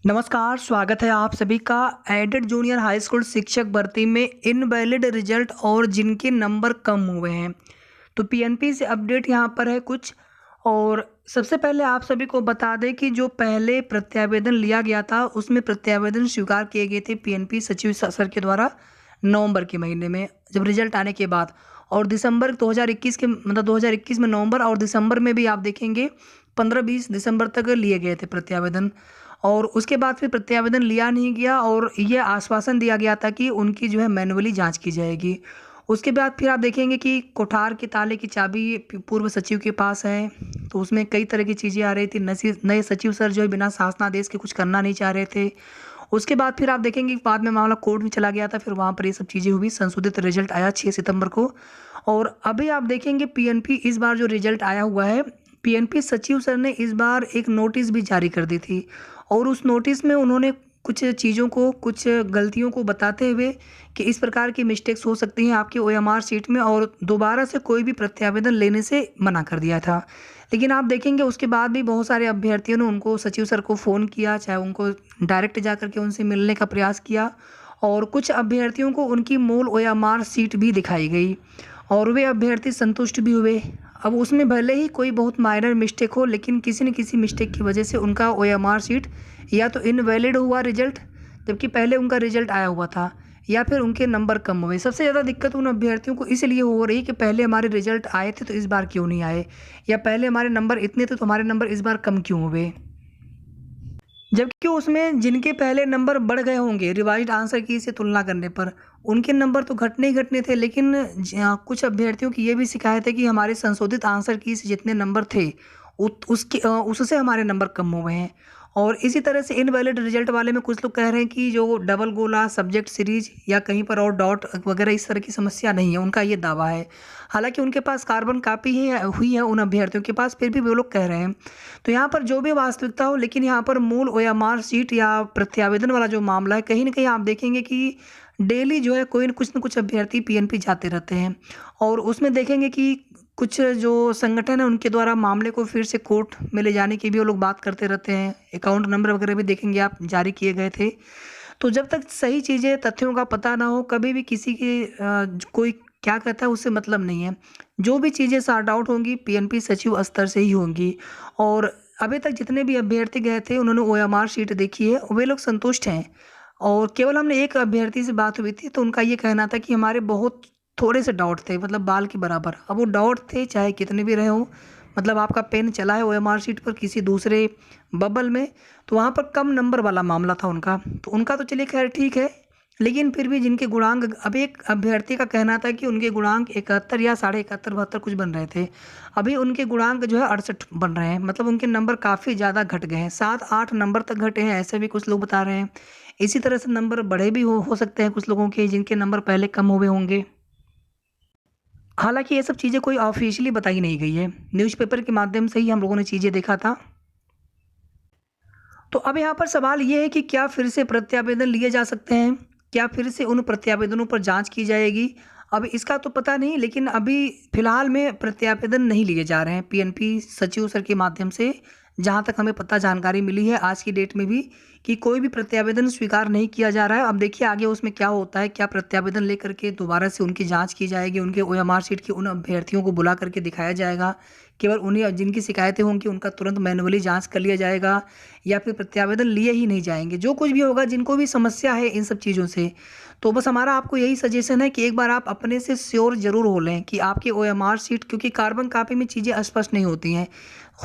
नमस्कार, स्वागत है आप सभी का एडेड जूनियर हाई स्कूल शिक्षक भर्ती में इनवैलिड रिजल्ट और जिनके नंबर कम हुए हैं। तो पीएनपी से अपडेट यहाँ पर है कुछ। और सबसे पहले आप सभी को बता दें कि जो पहले प्रत्यावेदन लिया गया था उसमें प्रत्यावेदन स्वीकार किए गए थे पीएनपी सचिव सर के द्वारा नवंबर के महीने में जब रिजल्ट आने के बाद। और दिसंबर 2021 के 2021 में नवंबर और दिसंबर में भी आप देखेंगे 15-20 दिसंबर तक लिए गए थे प्रत्यावेदन। और उसके बाद फिर प्रत्यावेदन लिया नहीं गया और ये आश्वासन दिया गया था कि उनकी जो है मैन्युअली जांच की जाएगी। उसके बाद फिर आप देखेंगे कि कोठार के ताले की चाबी पूर्व सचिव के पास है। तो उसमें कई तरह की चीज़ें आ रही थी। नए सचिव सर जो है बिना शासनादेश के कुछ करना नहीं चाह रहे थे। उसके बाद फिर आप देखेंगे कि बाद में मामला कोर्ट में चला गया था, फिर वहाँ पर ये सब चीज़ें हुई, संशोधित रिजल्ट आया 6 सितंबर को। और अभी आप देखेंगे पीएनपी इस बार जो रिजल्ट आया हुआ है, पीएनपी सचिव सर ने इस बार एक नोटिस भी जारी कर दी थी। और उस नोटिस में उन्होंने कुछ चीज़ों को, कुछ गलतियों को बताते हुए कि इस प्रकार की मिस्टेक्स हो सकती हैं आपके ओएमआर शीट में, और दोबारा से कोई भी प्रत्यावेदन लेने से मना कर दिया था। लेकिन आप देखेंगे उसके बाद भी बहुत सारे अभ्यर्थियों ने उनको, सचिव सर को फ़ोन किया, चाहे उनको डायरेक्ट जा कर के उनसे मिलने का प्रयास किया। और कुछ अभ्यर्थियों को उनकी मूल ओएमआर शीट भी दिखाई गई और वे अभ्यर्थी संतुष्ट भी हुए। अब उसमें भले ही कोई बहुत माइनर मिस्टेक हो, लेकिन किसी न किसी मिस्टेक की वजह से उनका ओएमआर शीट या तो इनवैलिड हुआ रिजल्ट, जबकि पहले उनका रिजल्ट आया हुआ था, या फिर उनके नंबर कम हुए। सबसे ज़्यादा दिक्कत उन अभ्यर्थियों को इसलिए हो रही कि पहले हमारे रिजल्ट आए थे तो इस बार क्यों नहीं आए, या पहले हमारे नंबर इतने थे तो हमारे नंबर इस बार कम क्यों हुए। जबकि उसमें जिनके पहले नंबर बढ़ गए होंगे रिवाइज्ड आंसर की से तुलना करने पर, उनके नंबर तो घटने ही घटने थे। लेकिन कुछ अभ्यर्थियों की ये भी शिकायत है कि हमारे संशोधित आंसर की से जितने नंबर थे उससे हमारे नंबर कम हुए हैं। और इसी तरह से इनवैलिड रिजल्ट वाले में कुछ लोग कह रहे हैं कि जो डबल गोला, सब्जेक्ट सीरीज या कहीं पर और डॉट वगैरह इस तरह की समस्या नहीं है, उनका ये दावा है। हालांकि उनके पास कार्बन कापी ही हुई है उन अभ्यर्थियों के पास, फिर भी वो लोग कह रहे हैं। तो यहाँ पर जो भी वास्तविकता हो, लेकिन यहाँ पर मूल ओएमआर शीट या प्रत्यावेदन वाला जो मामला है, कहीं ना कहीं आप देखेंगे कि डेली जो है कोई न कुछ अभ्यर्थी पीएनपी जाते रहते हैं। और उसमें देखेंगे कि कुछ जो संगठन है उनके द्वारा मामले को फिर से कोर्ट में ले जाने की भी वो लोग बात करते रहते हैं। अकाउंट नंबर वगैरह भी देखेंगे आप जारी किए गए थे। तो जब तक सही चीज़ें, तथ्यों का पता ना हो, कभी भी किसी की कोई क्या कहता है उससे मतलब नहीं है। जो भी चीज़ें सॉर्ट आउट होंगी पीएनपी सचिव स्तर से ही होंगी। और अभी तक जितने भी अभ्यर्थी गए थे उन्होंने ओएमआर शीट देखी है, वे लोग संतुष्ट हैं। और केवल हमने एक अभ्यर्थी से बात हुई थी तो उनका ये कहना था कि हमारे बहुत थोड़े से डाउट थे, मतलब बाल के बराबर। अब वो डाउट थे चाहे कितने भी रहे हों, मतलब आपका पेन चला है ओएमआर शीट पर किसी दूसरे बबल में, तो वहाँ पर कम नंबर वाला मामला था उनका। तो उनका तो चलिए खैर ठीक है, लेकिन फिर भी जिनके गुणांक, अब एक अभ्यर्थी का कहना था कि उनके गुणांक 71 या 71.5 72 कुछ बन रहे थे, अभी उनके गुणांक जो है 68 बन रहे हैं। मतलब उनके नंबर काफ़ी ज़्यादा घट गए हैं, 7-8 नंबर तक घटे हैं, ऐसे भी कुछ लोग बता रहे हैं। इसी तरह से नंबर बढ़े भी हो सकते हैं कुछ लोगों के, जिनके नंबर पहले कम हुए होंगे। हालांकि ये सब चीज़ें कोई ऑफिशियली बताई नहीं गई है, न्यूज़पेपर के माध्यम से ही हम लोगों ने चीज़ें देखा था। तो अब यहाँ पर सवाल ये है कि क्या फिर से प्रत्यावेदन लिए जा सकते हैं, क्या फिर से उन प्रत्यावेदनों पर जांच की जाएगी। अब इसका तो पता नहीं, लेकिन अभी फिलहाल में प्रत्यावेदन नहीं लिए जा रहे हैं पीएनपी सचिव सर के माध्यम से। जहाँ तक हमें पता जानकारी मिली है आज की डेट में भी, कि कोई भी प्रत्यावेदन स्वीकार नहीं किया जा रहा है। अब देखिए आगे उसमें क्या होता है, क्या प्रत्यावेदन लेकर के दोबारा से उनकी जांच की जाएगी, उनके ओएमआर शीट की उन अभ्यर्थियों को बुला करके दिखाया जाएगा, केवल उन्हें जिनकी शिकायतें होंगी उनका तुरंत मैनुअली जांच कर लिया जाएगा, या फिर प्रत्यावेदन लिए ही नहीं जाएंगे। जो कुछ भी होगा, जिनको भी समस्या है इन सब चीज़ों से, तो बस हमारा आपको यही सजेशन है कि एक बार आप अपने से श्योर जरूर हो लें कि आपके ओएमआर शीट, क्योंकि कार्बन कापी में चीज़ें स्पष्ट नहीं होती हैं।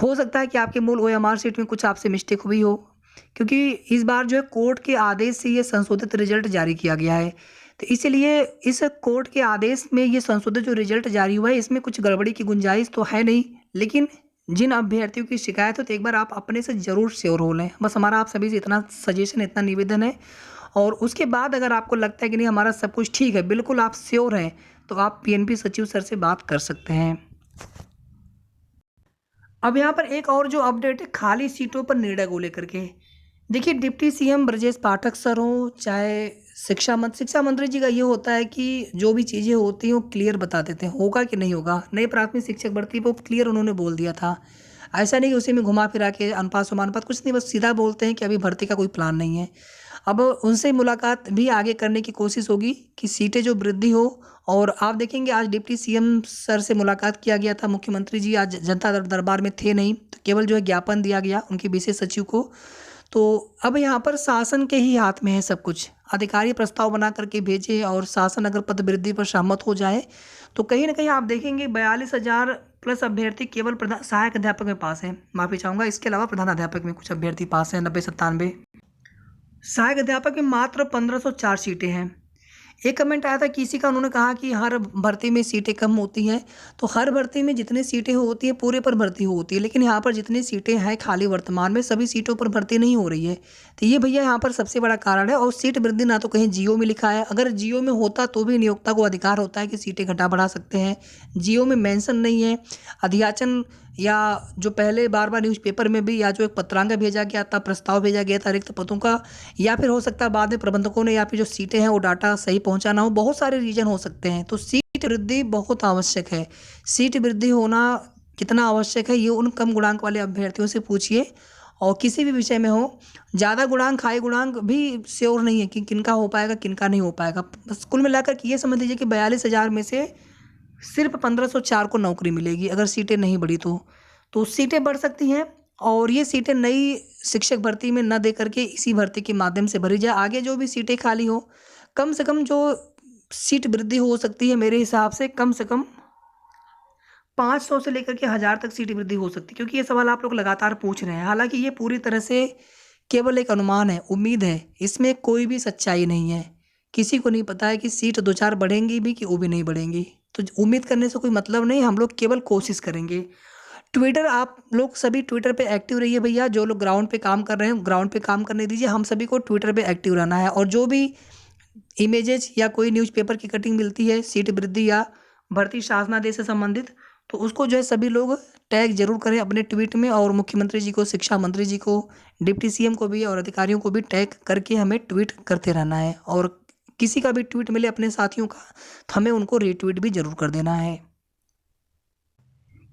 हो सकता है कि आपके मूल ओएमआर शीट में कुछ आपसे मिस्टेक हुई हो, क्योंकि इस बार जो है कोर्ट के आदेश से ये संशोधित रिजल्ट जारी किया गया है। तो इसलिए इस कोर्ट के आदेश में ये संशोधित जो रिजल्ट जारी हुआ है, इसमें कुछ गड़बड़ी की गुंजाइश तो है नहीं। लेकिन जिन अभ्यर्थियों की शिकायत हो, तो एक बार आप अपने से ज़रूर श्योर हो लें। बस हमारा आप सभी से इतना सजेशन, इतना निवेदन है। और उसके बाद अगर आपको लगता है कि नहीं हमारा सब कुछ ठीक है, बिल्कुल आप श्योर हैं, तो आप पीएनपी सचिव सर से बात कर सकते हैं। अब यहाँ पर एक और जो अपडेट है खाली सीटों पर निर्णय को लेकर के। देखिए deputy CM Brajesh Pathak sir हो, चाहे शिक्षा मंत्री जी का ये होता है कि जो भी चीज़ें होती हैं वो क्लियर बता देते हैं, होगा कि नहीं होगा। नई प्राथमिक शिक्षक भर्ती वो क्लियर उन्होंने बोल दिया था। ऐसा नहीं कि उसी में घुमा फिरा के अनुपात समानुपात कुछ नहीं, बस सीधा बोलते हैं कि अभी भर्ती का कोई प्लान नहीं है। अब उनसे मुलाकात भी आगे करने की कोशिश होगी कि सीटें जो वृद्धि हो। और आप देखेंगे आज डिप्टी सीएम सर से मुलाकात किया गया था, मुख्यमंत्री जी आज जनता दरबार में थे नहीं, तो केवल जो है ज्ञापन दिया गया उनके विशेष सचिव को। तो अब यहाँ पर शासन के ही हाथ में है सब कुछ, अधिकारी प्रस्ताव बना करके भेजे और शासन अगर पद वृद्धि पर सहमत हो जाए तो कहीं ना कहीं आप देखेंगे 42,000 प्लस अभ्यर्थी केवल प्रधान सहायक अध्यापक में पास है, माफ़ी चाहूँगा, इसके अलावा प्रधान अध्यापक में कुछ अभ्यर्थी पास हैं 90-97। सहायक अध्यापक में मात्र 1504 सीटें हैं। एक कमेंट आया था किसी का, उन्होंने कहा कि हर भर्ती में सीटें कम होती हैं, तो हर भर्ती में जितनी सीटें होती हैं पूरे पर भर्ती होती है, लेकिन यहाँ पर जितनी सीटें हैं खाली वर्तमान में सभी सीटों पर भर्ती नहीं हो रही है। तो ये भैया यहाँ पर सबसे बड़ा कारण है। और सीट वृद्धि ना तो कहीं जियो में लिखा है, अगर जियो में होता तो भी नियोक्ता को अधिकार होता है कि सीटें घटा बढ़ा सकते हैं, जियो में मेंशन नहीं है। अध्याचन या जो पहले बार बार न्यूज़पेपर में भी या जो एक पत्रांग भेजा गया था, प्रस्ताव भेजा गया था रिक्त पदों का, या फिर हो सकता है बाद में प्रबंधकों ने या फिर जो सीटें हैं वो डाटा सही पहुंचा ना हो, बहुत सारे रीजन हो सकते हैं। तो सीट वृद्धि बहुत आवश्यक है। सीट वृद्धि होना कितना आवश्यक है ये उन कम गुणांक वाले अभ्यर्थियों से पूछिए, और किसी भी विषय में हो। ज़्यादा गुणांक हाई गुणांक भी श्योर नहीं है कि किनका हो पाएगा किनका नहीं हो पाएगा। बस कुल मिलाकर के ये समझ लीजिए कि 42,000 में से सिर्फ 1504 को नौकरी मिलेगी अगर सीटें नहीं बढ़ी तो सीटें बढ़ सकती हैं। और ये सीटें नई शिक्षक भर्ती में न दे करके इसी भर्ती के माध्यम से भरी जाए। आगे जो भी सीटें खाली हो, कम से कम जो सीट वृद्धि हो सकती है मेरे हिसाब से कम 500 से लेकर के 1000 तक सीट वृद्धि हो सकती है, क्योंकि ये सवाल आप लोग लगातार पूछ रहे हैं। हालांकि ये पूरी तरह से केवल एक अनुमान है, उम्मीद है, इसमें कोई भी सच्चाई नहीं है। किसी को नहीं पता है कि सीट 2-4 बढ़ेंगी भी कि वो भी नहीं बढ़ेंगी। तो उम्मीद करने से कोई मतलब नहीं, हम लोग केवल कोशिश करेंगे। ट्विटर आप लोग सभी ट्विटर पे एक्टिव रहिए भैया, जो लोग ग्राउंड पे काम कर रहे हैं ग्राउंड पे काम करने दीजिए, हम सभी को ट्विटर पे एक्टिव रहना है। और जो भी इमेजेस या कोई न्यूज़पेपर की कटिंग मिलती है सीट वृद्धि या भर्ती शासनादेश से संबंधित, तो उसको जो है सभी लोग टैग जरूर करें अपने ट्वीट में, और मुख्यमंत्री जी को, शिक्षा मंत्री जी को, डिप्टी सीएम को भी और अधिकारियों को भी टैग करके हमें ट्वीट करते रहना है। और किसी का भी ट्वीट मिले अपने साथियों का तो हमें उनको रीट्वीट भी जरूर कर देना है,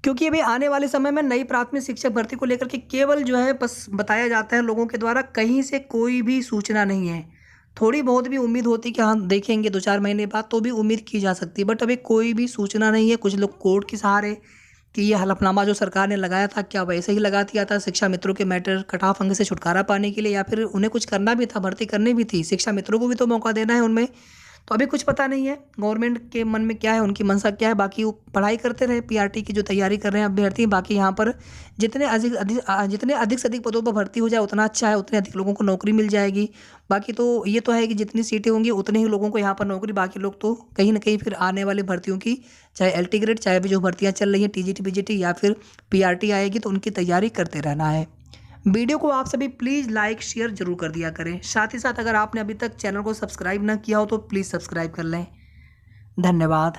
क्योंकि अभी आने वाले समय में नई प्राथमिक शिक्षक भर्ती को लेकर के केवल जो है बस बताया जाता है लोगों के द्वारा, कहीं से कोई भी सूचना नहीं है। थोड़ी बहुत भी उम्मीद होती कि हाँ देखेंगे 2-4 महीने बाद, तो भी उम्मीद की जा सकती है, बट अभी कोई भी सूचना नहीं है। कुछ लोग कोर्ट के सहारे कि ये हलफनामा जो सरकार ने लगाया था क्या वैसे ही लगा दिया था शिक्षा मित्रों के मैटर कट ऑफ अंक से छुटकारा पाने के लिए, या फिर उन्हें कुछ करना भी था, भर्ती करनी भी थी, शिक्षा मित्रों को भी तो मौका देना है उनमें। तो अभी कुछ पता नहीं है गवर्नमेंट के मन में क्या है, उनकी मंशा क्या है। बाकी वो पढ़ाई करते रहे, पीआरटी की जो तैयारी कर रहे हैं अभ्यर्थी, बाकी यहाँ पर जितने अधिक से अधिक पदों पर भर्ती हो जाए उतना अच्छा है, उतने अधिक लोगों को नौकरी मिल जाएगी। बाकी तो ये तो है कि जितनी सीटें होंगी उतने ही लोगों को यहाँ पर नौकरी, बाकी लोग तो कहीं ना कहीं फिर आने वाली भर्तियों की, चाहे एलटी ग्रेड, चाहे भी जो भर्तियाँ चल रही हैं टीजीटी पीजीटी या फिर पीआरटी आएगी, तो उनकी तैयारी करते रहना है। वीडियो को आप सभी प्लीज़ लाइक शेयर जरूर कर दिया करें। साथ ही साथ अगर आपने अभी तक चैनल को सब्सक्राइब ना किया हो तो प्लीज़ सब्सक्राइब कर लें। धन्यवाद।